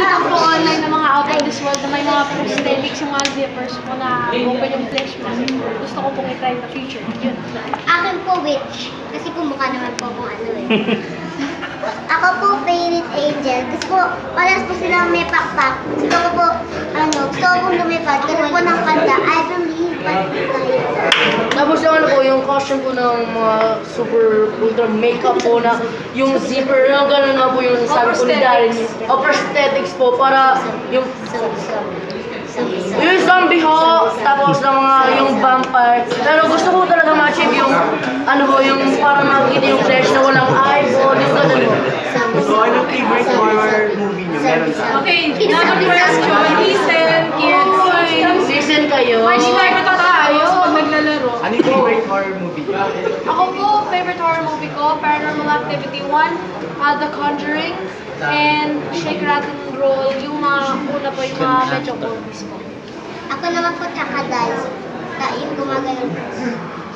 nakikita ko online ng mga out of this world na may mga prosthetics yung mga zippers mo na open yung flesh mo. Gusto ko pong i-try in the future. Yun. Akin po witch. Kasi po mukha naman po kung ano eh. Ako po favorite angel. Kasi po, palas po silang may pakpak. Gusto ko po, gusto ko pong lumipad. Ganun po ng kanta, I believe but Tapos yung ano po, yung costume po ng mga super ultra makeup po na yung zipper, yung gano'n nga po yung sabi po ni Darren. O prosthetics po, para yung zombie ho, tapos ng mga yung vampire. Pero gusto ko talaga ma-achieve yung ano ho, yung para makikita yung flesh na walang eyes o yung gano'n ho. So, anong favorite horror movie niyo? Meron sa... Okay, another question. Listen, kids. Listen kayo. Hindi tayo matatayos pag naglalaro. Ano yung favorite horror movie niyo? Ako po, favorite horror movie ko, Paranormal Activity 1, The Conjuring, and Shake, Rattle, and Roll. Yung mga una po, yung mga medyo movies po. Ako naman po Takadal. Yung gumagano.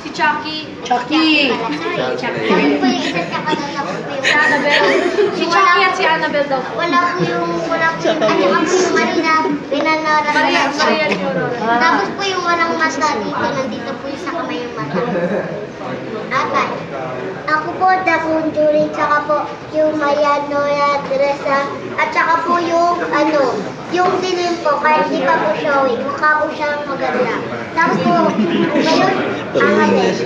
Si Chucky. Chucky! Ayun po yung isa Takadal na po yung Si Annabelle. Si Chucky at si Annabelle daw. Wala po yung at saka po yung Marina, pinanara Maria ni Aurora. Tapos po yung walang mata dito, nandito po yung sa kamay yung mata. Apat. Ako po, The Conjuring, tsaka po yung Maya Nora Teresa, at tsaka po yung yung dilim po, kahit di pa po showing, mukha po siyang maganda. Tapos po, ngayon, Annabelle.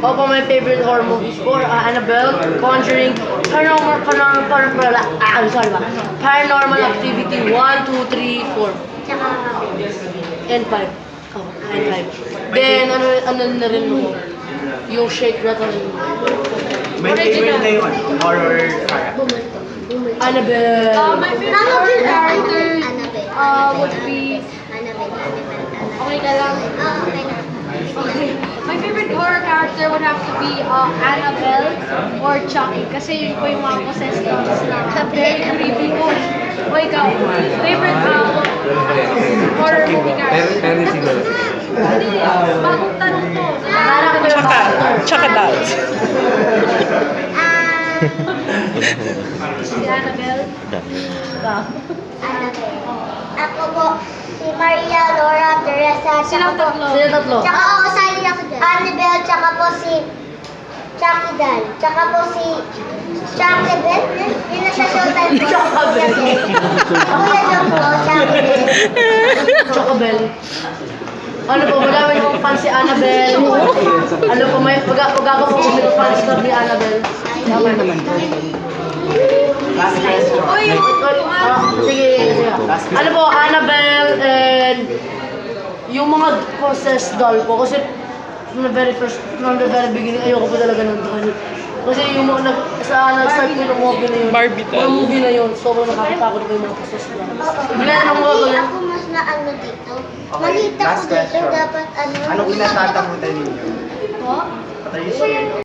Opo, my favorite horror movies po, Annabelle, Conjuring, Paranormal Activity 1, 2, 3, 4, Tsaka and 5. Oh, and 5. Then, ano na rin mo? Yung Shake, Rattle, and Roll. May favorite na yung horror character. Annabelle. My favorite horror character would be... Annabelle. Okay ka lang? Okay na. Okay. My favorite horror character would have to be Annabelle or Chucky. Kasi yun po yung mga possessed dolls na very creepy po. O ikaw, favorite horror movie character? Pero siguro. Hindi, bagong tanong to. Tsaka dolls. Si Annabelle. Annabelle. Ako po, si Maria, Laura, Teresa, Silang tatlo. Sila tatlo. Tsaka ako sa Annabelle, tsaka po si Chucky Doll. Tsaka po si Chucky Bell. Yun na sa showtime po. Kuya John po, Chucky Bell. Chocobel. Ano po, madami yung fans si Annabelle. Ano po, may pag ako po may fans club ni Annabelle. Tama naman po. Last question. Uy, Sige. Ano po, Annabelle and yung mga possessed doll po. Kasi from the very beginning, ayoko po talaga ng doll. Kasi yung mga nag-start ko yung movie na yun. Barbie doll. Yung movie na yun, sobrang nakakatakot ko yung mga possessed doll. Bigla na mga Hindi ganun. ako mas na dito. Okay, Malita ko last dito, question. dapat Anong kinatatakutan ninyo? po? What are you scared of?